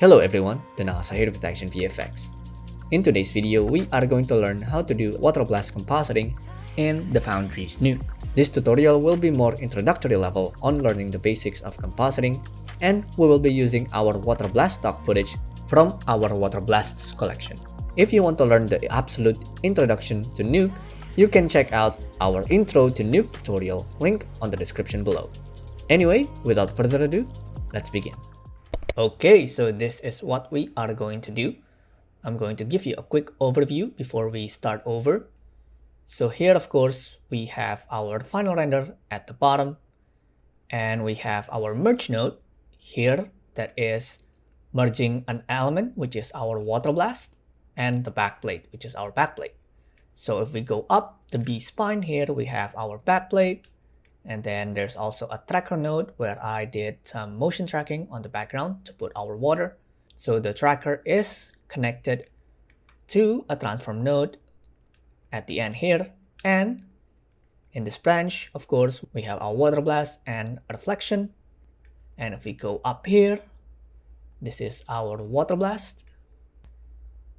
Hello everyone, Danasa here with ActionVFX. In today's video, we are going to learn how to do water blast compositing in the Foundry's Nuke. This tutorial will be more introductory level on learning the basics of compositing, and we will be using our water blast stock footage from our water blasts collection. If you want to learn the absolute introduction to Nuke, you can check out our intro to Nuke tutorial link on the description below. Anyway, without further ado, let's begin. Okay, so this is what we are going to do. I'm going to give you a quick overview before we start over. So here, of course, we have our final render at the bottom, and we have our merge node here that is merging an element, which is our water blast, and the backplate, which is our backplate. So if we go up the B spine here, we have our backplate. And then there's also a tracker node where I did some motion tracking on the background to put our water. So the tracker is connected to a transform node at the end here. And in this branch, of course, we have our water blast and a reflection. And if we go up here, this is our water blast.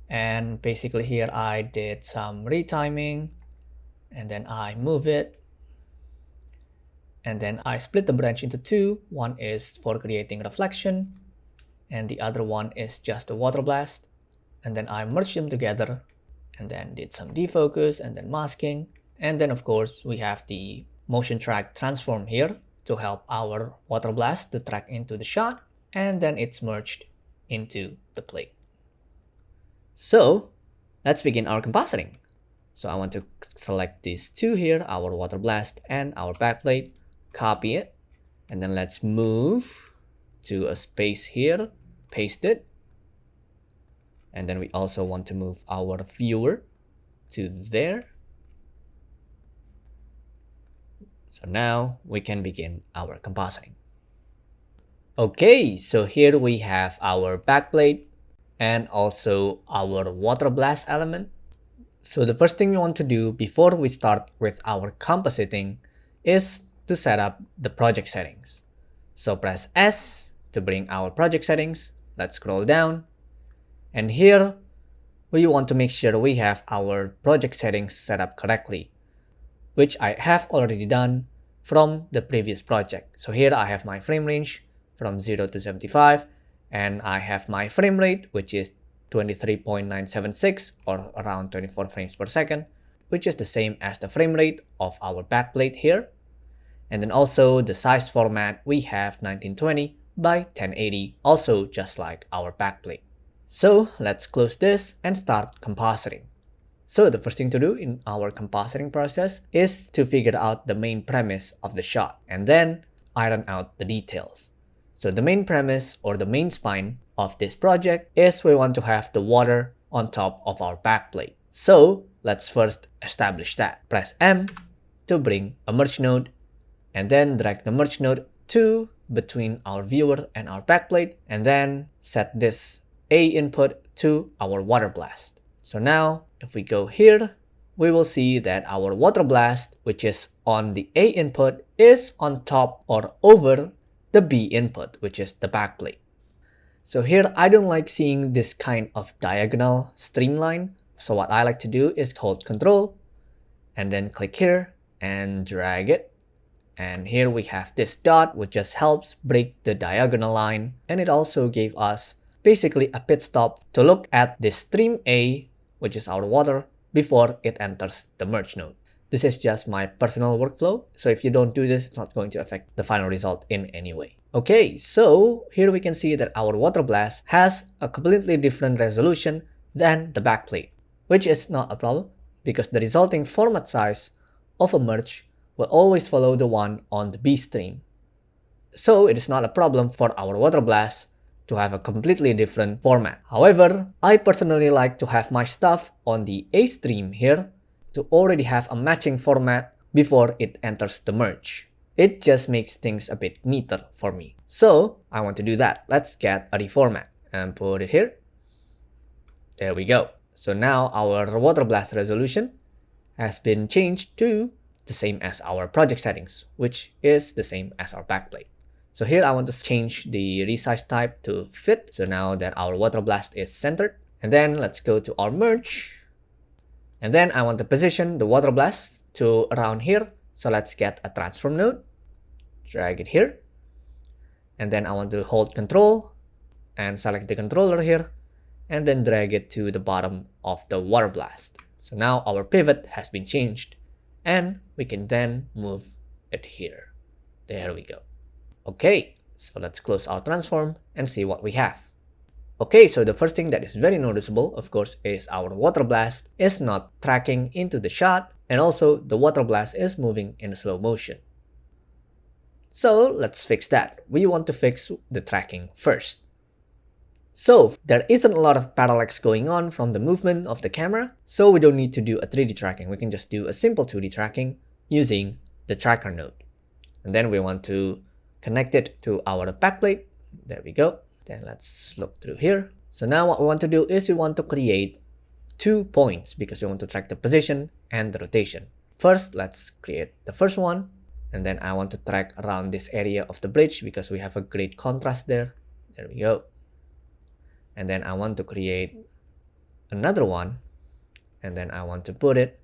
And basically here I did some retiming, and then I move it. And then I split the branch into two. One is for creating reflection, and the other one is just a water blast. And then I merged them together, and then did some defocus and then masking. And then of course we have the motion track transform here to help our water blast to track into the shot, and then it's merged into the plate. So let's begin our compositing. So I want to select these two here, our water blast and our backplate. Copy it, and then let's move to a space here, paste it, and then we also want to move our viewer to there. So now we can begin our compositing. Okay, so here we have our backplate and also our water blast element. So the first thing we want to do before we start with our compositing is to set up the project settings. So press S to bring our project settings. Let's scroll down, and here we want to make sure we have our project settings set up correctly, which I have already done from the previous project. So here I have my frame range from 0 to 75, and I have my frame rate, which is 23.976 or around 24 frames per second, which is the same as the frame rate of our backplate here. And then also the size format, we have 1920 by 1080, also just like our backplate. So let's close this and start compositing. So the first thing to do in our compositing process is to figure out the main premise of the shot and then iron out the details. So the main premise or the main spine of this project is we want to have the water on top of our backplate. So let's first establish that. Press M to bring a merge node, and then drag the merge node to between our viewer and our backplate, and then set this A input to our water blast. So now if we go here, we will see that our water blast, which is on the A input, is on top or over the B input, which is the backplate. So here I don't like seeing this kind of diagonal streamline. So what I like to do is hold Control and then click here and drag it. And here we have this dot, which just helps break the diagonal line. And it also gave us basically a pit stop to look at this stream A, which is our water, before it enters the merge node. This is just my personal workflow. So if you don't do this, it's not going to affect the final result in any way. Okay, so here we can see that our water blast has a completely different resolution than the backplate, which is not a problem because the resulting format size of a merge will always follow the one on the B stream. So it is not a problem for our water blast to have a completely different format. However, I personally like to have my stuff on the A stream here to already have a matching format before it enters the merge. It just makes things a bit neater for me. So I want to do that. Let's get a reformat and put it here. There we go. So now our water blast resolution has been changed to the same as our project settings, which is the same as our backplate. So here I want to change the resize type to fit. So now that our water blast is centered. And then let's go to our merge. And then I want to position the water blast to around here. So let's get a transform node, drag it here. And then I want to hold control and select the controller here, and then drag it to the bottom of the water blast. So now our pivot has been changed, and we can then move it here. There we go. Okay, so let's close our transform and see what we have. Okay, so the first thing that is very noticeable, of course, is our water blast is not tracking into the shot, and also the water blast is moving in slow motion. So let's fix that. We want to fix the tracking first. So there isn't a lot of parallax going on from the movement of the camera, so we don't need to do a 3D tracking. We can just do a simple 2D tracking using the tracker node. And then we want to connect it to our backplate. There we go. Then let's look through here. So now what we want to do is we want to create 2 points because we want to track the position and the rotation. First, let's create the first one. And then I want to track around this area of the bridge because we have a great contrast there. There we go. And then I want to create another one. And then I want to put it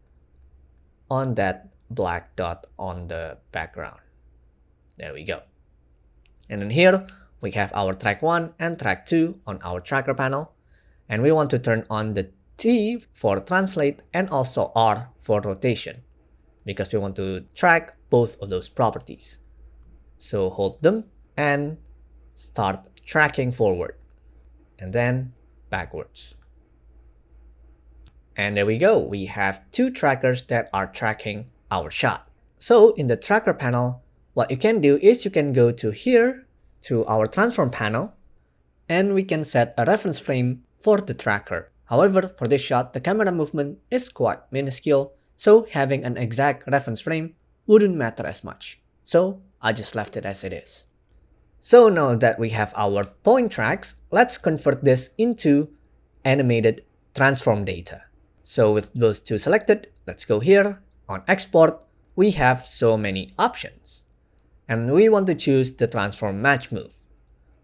on that black dot on the background. There we go. And then here we have our track 1 and track 2 on our tracker panel. And we want to turn on the T for translate and also R for rotation, because we want to track both of those properties. So hold them and start tracking forward and then backwards. And there we go. We have 2 trackers that are tracking our shot. So in the tracker panel, what you can do is you can go to here to our transform panel, and we can set a reference frame for the tracker. However, for this shot, the camera movement is quite minuscule, so having an exact reference frame wouldn't matter as much. So I just left it as it is. So now that we have our point tracks, let's convert this into animated transform data. So with those 2 selected, let's go here. On export, we have so many options. And we want to choose the transform match move.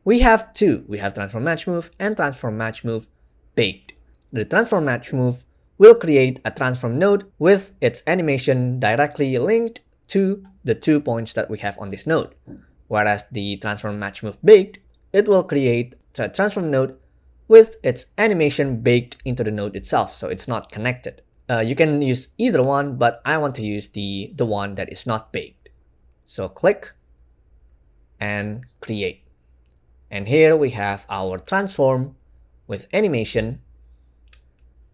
We have 2. We have transform match move and transform match move baked. The transform match move will create a transform node with its animation directly linked to the 2 points that we have on this node. Whereas the transform match move baked, it will create a transform node with its animation baked into the node itself, so it's not connected. You can use either one, but I want to use the one that is not baked. So click and create. And here we have our transform with animation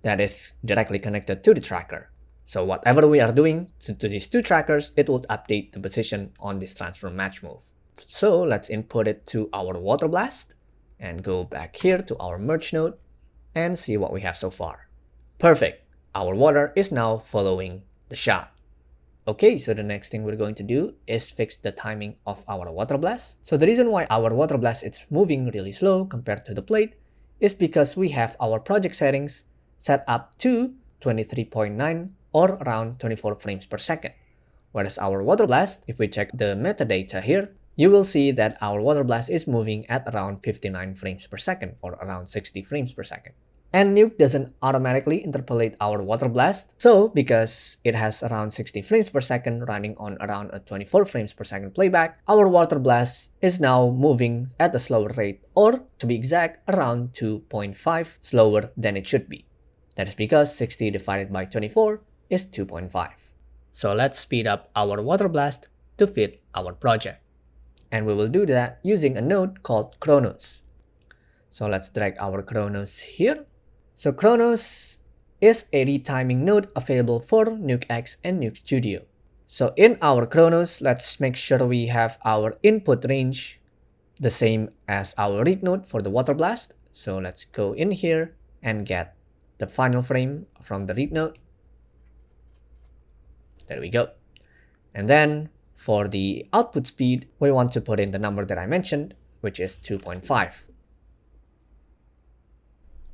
that is directly connected to the tracker. So whatever we are doing to these 2 trackers, it will update the position on this transform match move. So let's input it to our water blast and go back here to our merge node and see what we have so far. Perfect. Our water is now following the shot. Okay, so the next thing we're going to do is fix the timing of our water blast. So the reason why our water blast is moving really slow compared to the plate is because we have our project settings set up to 23.9 or around 24 frames per second. Whereas our water blast, if we check the metadata here, you will see that our water blast is moving at around 59 frames per second or around 60 frames per second. And Nuke doesn't automatically interpolate our water blast. So because it has around 60 frames per second running on around a 24 frames per second playback, our water blast is now moving at a slower rate, or to be exact, around 2.5 slower than it should be. That is because 60 divided by 24 is 2.5. So let's speed up our water blast to fit our project. And we will do that using a node called Kronos. So let's drag our Kronos here. So Kronos is a retiming node available for Nuke X and Nuke Studio. So in our Kronos, let's make sure we have our input range the same as our read node for the water blast. So let's go in here and get the final frame from the read node. There we go. And then for the output speed, we want to put in the number that I mentioned, which is 2.5.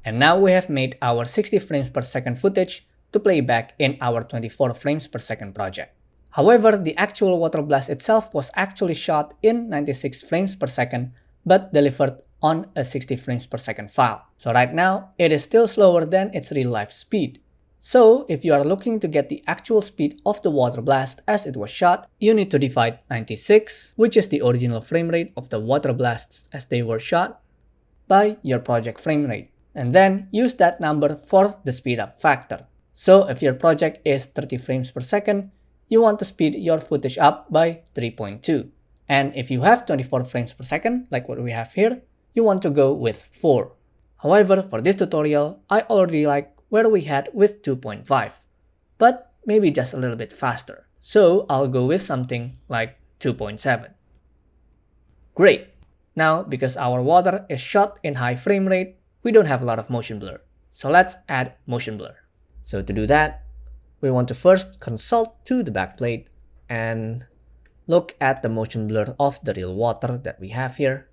And now we have made our 60 frames per second footage to play back in our 24 frames per second project. However, the actual water blast itself was actually shot in 96 frames per second, but delivered on a 60 frames per second file. So right now, it is still slower than its real-life speed. So if you are looking to get the actual speed of the water blast as it was shot, you need to divide 96, which is the original frame rate of the water blasts as they were shot, by your project frame rate, and then use that number for the speed up factor. So if your project is 30 frames per second, you want to speed your footage up by 3.2. And if you have 24 frames per second, like what we have here, you want to go with 4. However, for this tutorial, I already like where we had with 2.5, but maybe just a little bit faster. So I'll go with something like 2.7. Great! Now, because our water is shot in high frame rate, we don't have a lot of motion blur. So let's add motion blur. So to do that, we want to first consult to the backplate and look at the motion blur of the real water that we have here.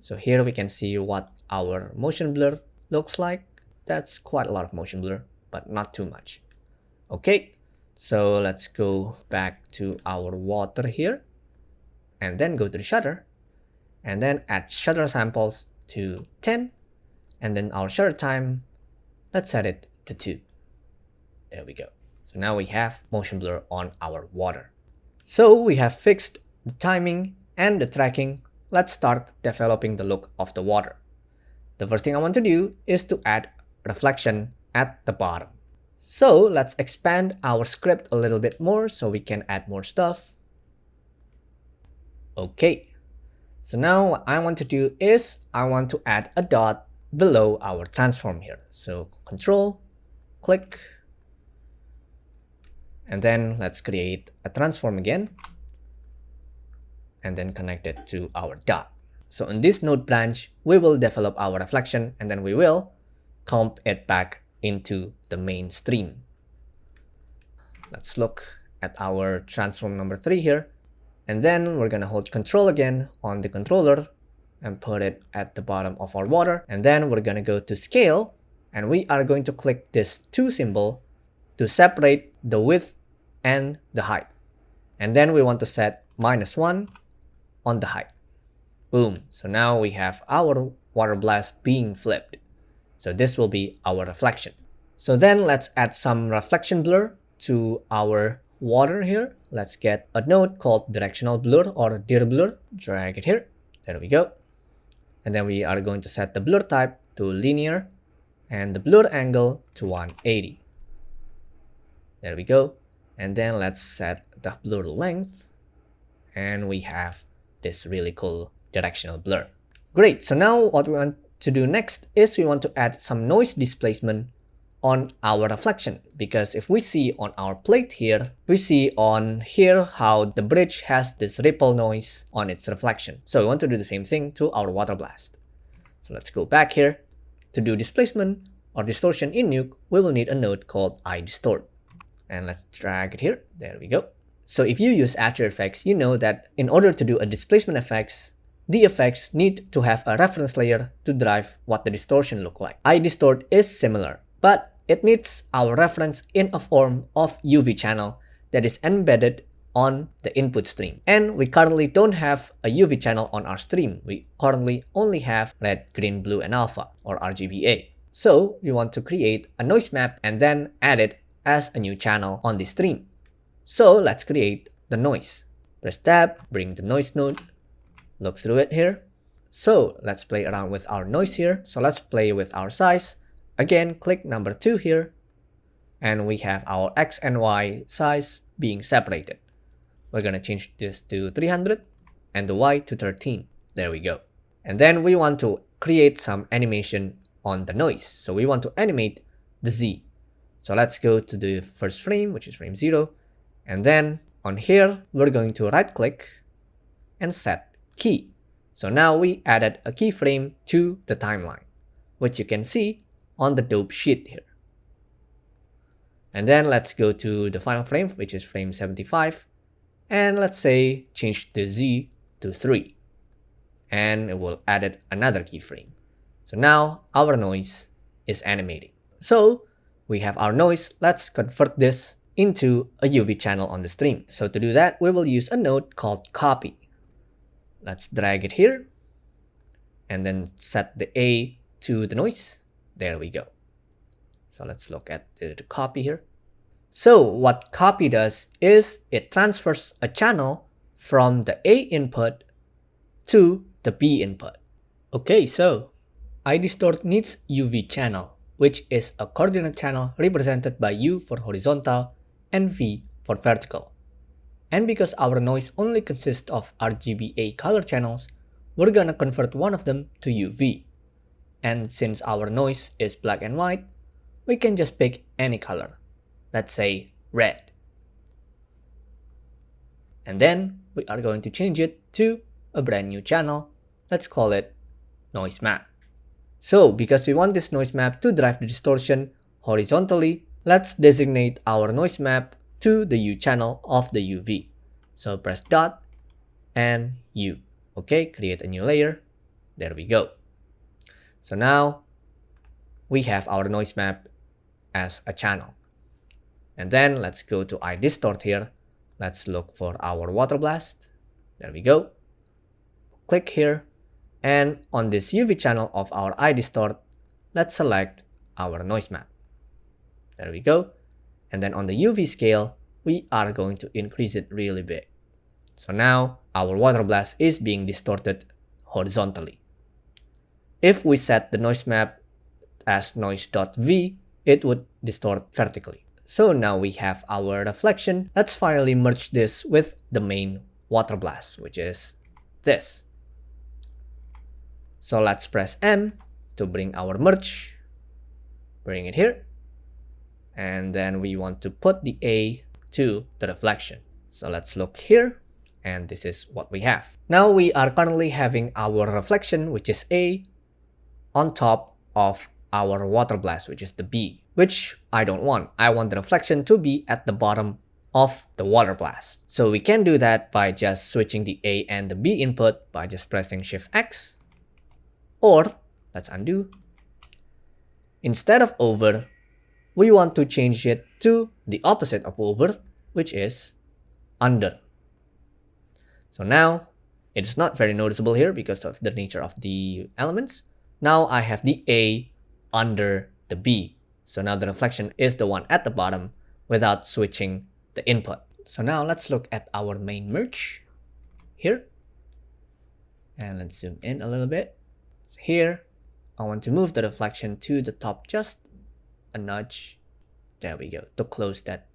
So here we can see what our motion blur looks like. That's quite a lot of motion blur, but not too much. Okay, so let's go back to our water here and then go to the shutter and then add shutter samples to 10, and then our shutter time, let's set it to 2. There we go. So now we have motion blur on our water. So we have fixed the timing and the tracking. Let's start developing the look of the water. The first thing I want to do is to add reflection at the bottom. So let's expand our script a little bit more so we can add more stuff. Okay, so now what I want to do is I want to add a dot below our transform here. So Control, click, and then let's create a transform again and then connect it to our dot. So in this node branch, we will develop our reflection and then we will comp it back into the main stream. Let's look at our transform number 3 here. And then we're gonna hold Control again on the controller and put it at the bottom of our water. And then we're gonna go to Scale and we are going to click this 2 symbol to separate the width and the height. And then we want to set -1 on the height. Boom. So now we have our water blast being flipped. So this will be our reflection. So then let's add some reflection blur to our water here. Let's get a node called directional blur or dir blur. Drag it here. There we go. And then we are going to set the blur type to linear and the blur angle to 180. There we go. And then let's set the blur length. And we have this really cool directional blur. Great. So now what we want to do next is we want to add some noise displacement on our reflection, because if we see on our plate here, we see on here how the bridge has this ripple noise on its reflection. So we want to do the same thing to our water blast. So let's go back here. To do displacement or distortion in Nuke, we will need a node called IDistort. And let's drag it here. There we go. So if you use After Effects, you know that in order to do a displacement effects, the effects need to have a reference layer to drive what the distortion look like. IDistort is similar, but it needs our reference in a form of UV channel that is embedded on the input stream. And we currently don't have a UV channel on our stream. We currently only have red, green, blue, and alpha, or RGBA. So we want to create a noise map and then add it as a new channel on the stream. So let's create the noise. Press tab, bring the noise node, look through it here. So let's play around with our noise here. So let's play with our size. Again, click number 2 here. And we have our X and Y size being separated. We're gonna change this to 300 and the Y to 13. There we go. And then we want to create some animation on the noise. So we want to animate the Z. So let's go to the first frame, which is frame 0. And then on here, we're going to right click and set key. So now we added a keyframe to the timeline, which you can see on the dope sheet here. And then let's go to the final frame, which is frame 75. And let's say change the Z to 3. And it will add another keyframe. So now our noise is animating. So we have our noise. Let's convert this into a UV channel on the stream. So to do that, we will use a node called copy. Let's drag it here and then set the A to the noise. There we go. So let's look at the copy here. So what copy does is it transfers a channel from the A input to the B input. Okay, so IDistort needs UV channel, which is a coordinate channel represented by U for horizontal and V for vertical. And because our noise only consists of RGBA color channels, we're gonna convert one of them to UV. And since our noise is black and white, we can just pick any color. Let's say red. And then we are going to change it to a brand new channel. Let's call it noise map. So because we want this noise map to drive the distortion horizontally, let's designate our noise map to the U channel of the UV. So press dot and U. Okay, create a new layer. There we go. So now we have our noise map as a channel. And then let's go to IDistort here. Let's look for our water blast. There we go. Click here. And on this UV channel of our IDistort, let's select our noise map. There we go. And then on the UV scale, we are going to increase it really big. So now our water blast is being distorted horizontally. If we set the noise map as noise.v, it would distort vertically. So now we have our reflection. Let's finally merge this with the main water blast, which is this. So let's press M to bring our merge. Bring it here. And then we want to put the A to the reflection. So let's look here. And this is what we have. Now we are currently having our reflection, which is A, on top of our water blast, which is the B, which I don't want. I want the reflection to be at the bottom of the water blast. So we can do that by just switching the A and the B input by just pressing Shift X. Or, let's undo. Instead of over, we want to change it to the opposite of over, which is under. So now, it's not very noticeable here because of the nature of the elements. Now I have the A under the B. So now the reflection is the one at the bottom without switching the input. So now let's look at our main merge here. And let's zoom in a little bit. So here, I want to move the reflection to the top just a nudge. There we go, to close that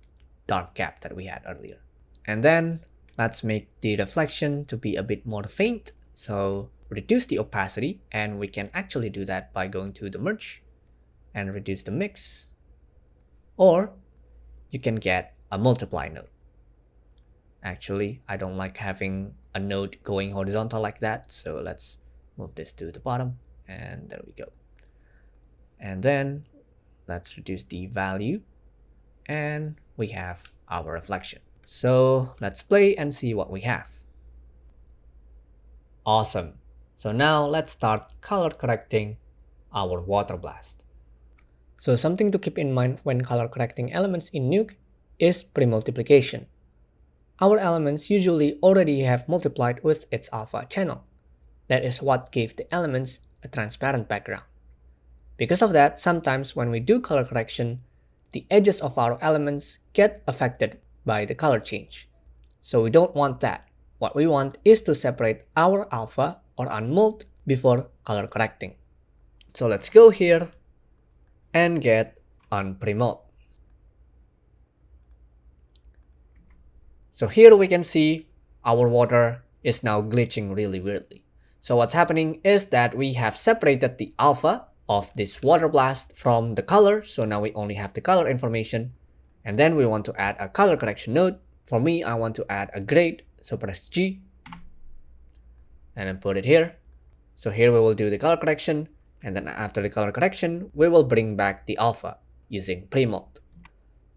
dark gap that we had earlier. And then let's make the reflection to be a bit more faint. So reduce the opacity, and we can actually do that by going to the merge and reduce the mix. Or you can get a multiply node. Actually, I don't like having a node going horizontal like that. So let's move this to the bottom, and there we go. And then let's reduce the value, and we have our reflection. So let's play and see what we have. Awesome. So now let's start color correcting our water blast. So something to keep in mind when color correcting elements in Nuke is premultiplication. Our elements usually already have multiplied with its alpha channel. That is what gave the elements a transparent background. Because of that, sometimes when we do color correction, the edges of our elements get affected by the color change. So we don't want that. What we want is to separate our alpha or unmult before color correcting. So let's go here and get Unpremult. So here we can see our water is now glitching really weirdly. So what's happening is that we have separated the alpha of this water blast from the color. So now we only have the color information. And then we want to add a color correction node. For me, I want to add a grade. So press G and then put it here. So here we will do the color correction. And then after the color correction, we will bring back the alpha using Premult.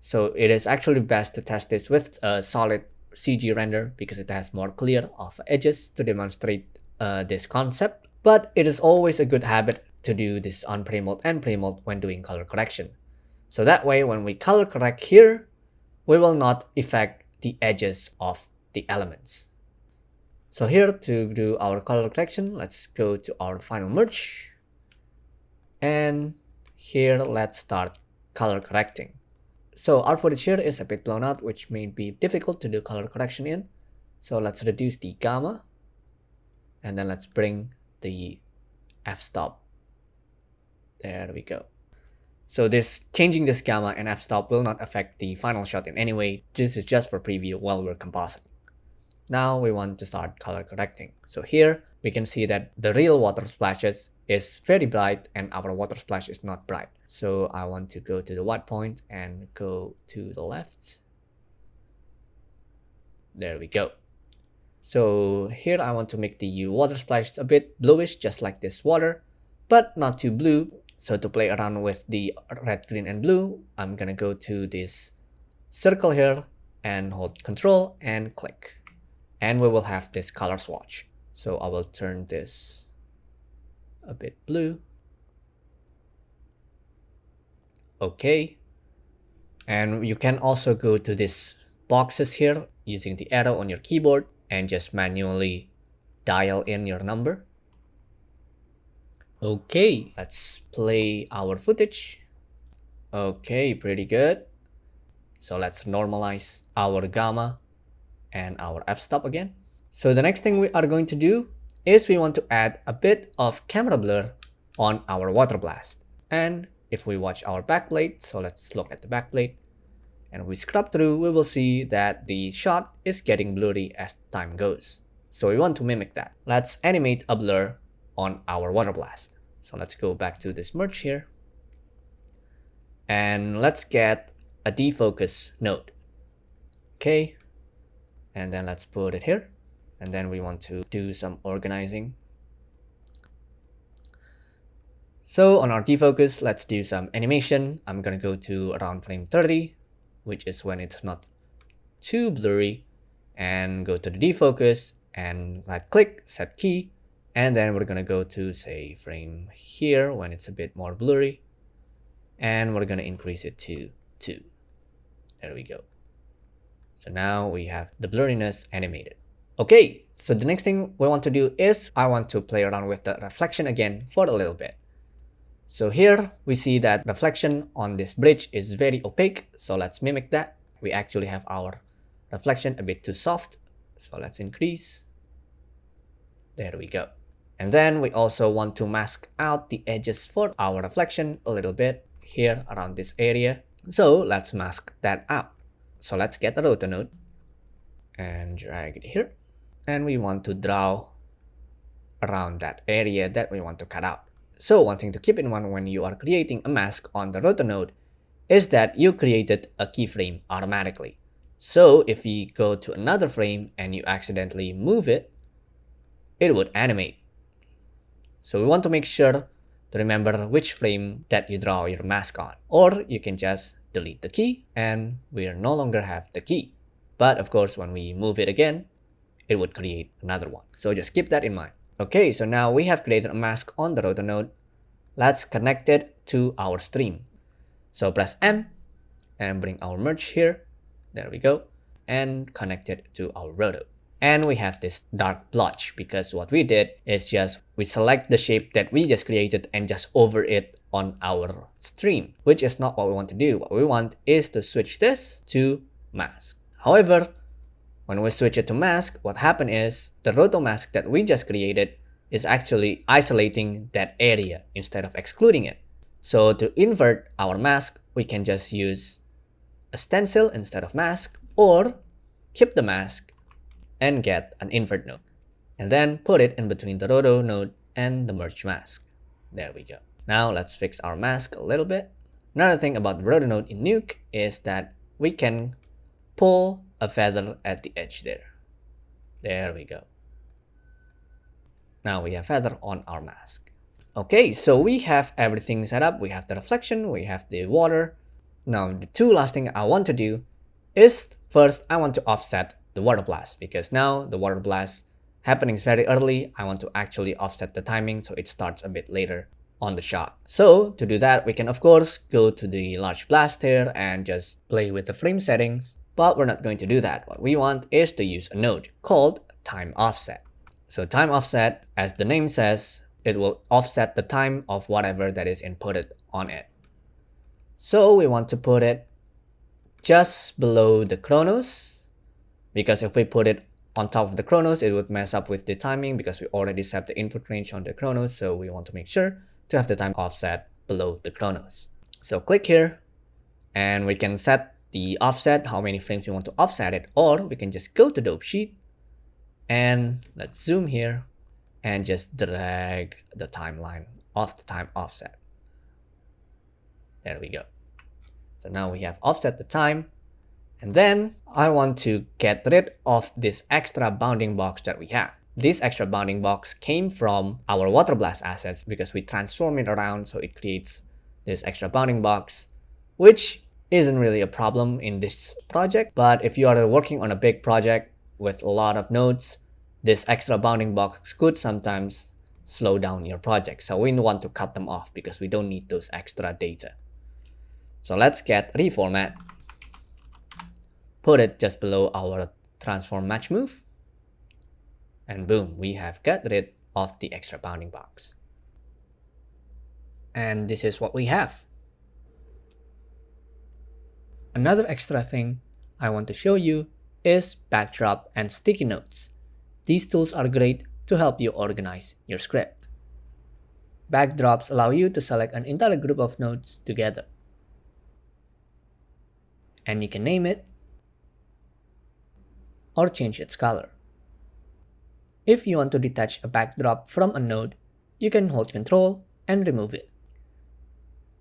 So it is actually best to test this with a solid CG render because it has more clear alpha edges to demonstrate this concept. But it is always a good habit to do this on Premult and Premult when doing color correction. So that way, when we color correct here, we will not affect the edges of the elements. So here to do our color correction, let's go to our final merge. And here let's start color correcting. So our footage here is a bit blown out, which may be difficult to do color correction in. So let's reduce the gamma, and then let's bring the f-stop. There we go. So changing this gamma and f-stop will not affect the final shot in any way. This is just for preview while we're compositing. Now we want to start color correcting. So here we can see that the real water splashes is very bright and our water splash is not bright. So I want to go to the white point and go to the left. There we go. So here I want to make the water splash a bit bluish, just like this water, but not too blue. So to play around with the red, green, and blue, I'm gonna go to this circle here and hold Control and click. And we will have this color swatch. So I will turn this a bit blue. Okay. And you can also go to these boxes here using the arrow on your keyboard and just manually dial in your number. Okay, let's play our footage. Okay, pretty good. So let's normalize our gamma and our f-stop again. So the next thing we are going to do is we want to add a bit of camera blur on our water blast. And if we watch our backplate, so let's look at the backplate, and we scrub through, we will see that the shot is getting blurry as time goes. So we want to mimic that. Let's animate a blur on our water blast. So let's go back to this merge here. And let's get a defocus node. Okay. And then let's put it here. And then we want to do some organizing. So on our defocus, let's do some animation. I'm gonna go to around frame 30, which is when it's not too blurry, and go to the defocus and right click, set key. And then we're gonna go to, say, frame here when it's a bit more blurry. And we're gonna increase it to 2. There we go. So now we have the blurriness animated. Okay, so the next thing we want to do is I want to play around with the reflection again for a little bit. So here we see that reflection on this bridge is very opaque. So let's mimic that. We actually have our reflection a bit too soft. So let's increase. There we go. And then we also want to mask out the edges for our reflection a little bit here around this area. So let's mask that out. So let's get the RotoNode and drag it here. And we want to draw around that area that we want to cut out. So one thing to keep in mind when you are creating a mask on the RotoNode is that you created a keyframe automatically. So if you go to another frame and you accidentally move it, it would animate. So we want to make sure to remember which frame that you draw your mask on. Or you can just delete the key and we no longer have the key. But of course, when we move it again, it would create another one. So just keep that in mind. Okay, so now we have created a mask on the RotoNode. Let's connect it to our stream. So press M and bring our merge here. There we go. And connect it to our roto. And we have this dark blotch because what we did is just we select the shape that we just created and just over it on our stream, which is not what we want to do. What we want is to switch this to mask. However, when we switch it to mask, what happened is the roto mask that we just created is actually isolating that area instead of excluding it. So to invert our mask, we can just use a stencil instead of mask, or keep the mask and get an invert node. And then put it in between the roto node and the merge mask. There we go. Now let's fix our mask a little bit. Another thing about the RotoNode in Nuke is that we can pull a feather at the edge there. There we go. Now we have feather on our mask. Okay, so we have everything set up. We have the reflection, we have the water. Now the two last things I want to do is first I want to offset the water blast because now the water blast happening is very early. I want to actually offset the timing so it starts a bit later. on the shot. So to do that, we can of course go to the large blast here and just play with the frame settings, but we're not going to do that. What we want is to use a node called time offset. So time offset, as the name says, it will offset the time of whatever that is inputted on it. So we want to put it just below the Kronos, because if we put it on top of the Kronos, it would mess up with the timing because we already set the input range on the Kronos. So we want to make sure to have the time offset below the Kronos. So click here and we can set the offset, how many frames we want to offset it, or we can just go to dope sheet and let's zoom here and just drag the timeline of the time offset. There we go. So now we have offset the time, and then I want to get rid of this extra bounding box that we have. This extra bounding box came from our water blast assets because we transform it around, so it creates this extra bounding box, which isn't really a problem in this project. But if you are working on a big project with a lot of nodes, this extra bounding box could sometimes slow down your project. So we want to cut them off because we don't need those extra data. So let's get reformat, put it just below our transform match move, and boom, we have got rid of the extra bounding box. And this is what we have. Another extra thing I want to show you is backdrop and sticky notes. These tools are great to help you organize your script. Backdrops allow you to select an entire group of nodes together, and you can name it or change its color. If you want to detach a backdrop from a node, you can hold Ctrl and remove it.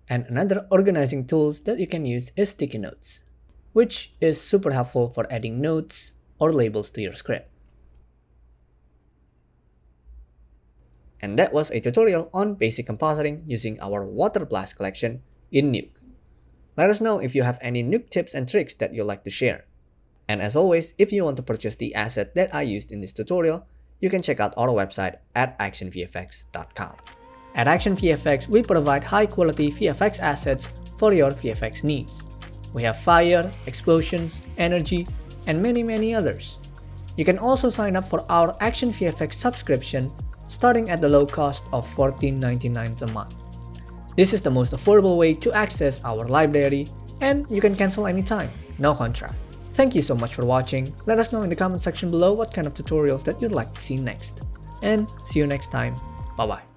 And another organizing tools that you can use is StickyNotes, which is super helpful for adding notes or labels to your script. And that was a tutorial on basic compositing using our Water Blast collection in Nuke. Let us know if you have any Nuke tips and tricks that you'd like to share. And as always, if you want to purchase the asset that I used in this tutorial, you can check out our website at ActionVFX.com. At ActionVFX, we provide high-quality VFX assets for your VFX needs. We have fire, explosions, energy, and many others. You can also sign up for our ActionVFX subscription starting at the low cost of $14.99 a month. This is the most affordable way to access our library, and you can cancel anytime, no contract. Thank you so much for watching. Let us know in the comment section below what kind of tutorials that you'd like to see next. And see you next time. Bye bye.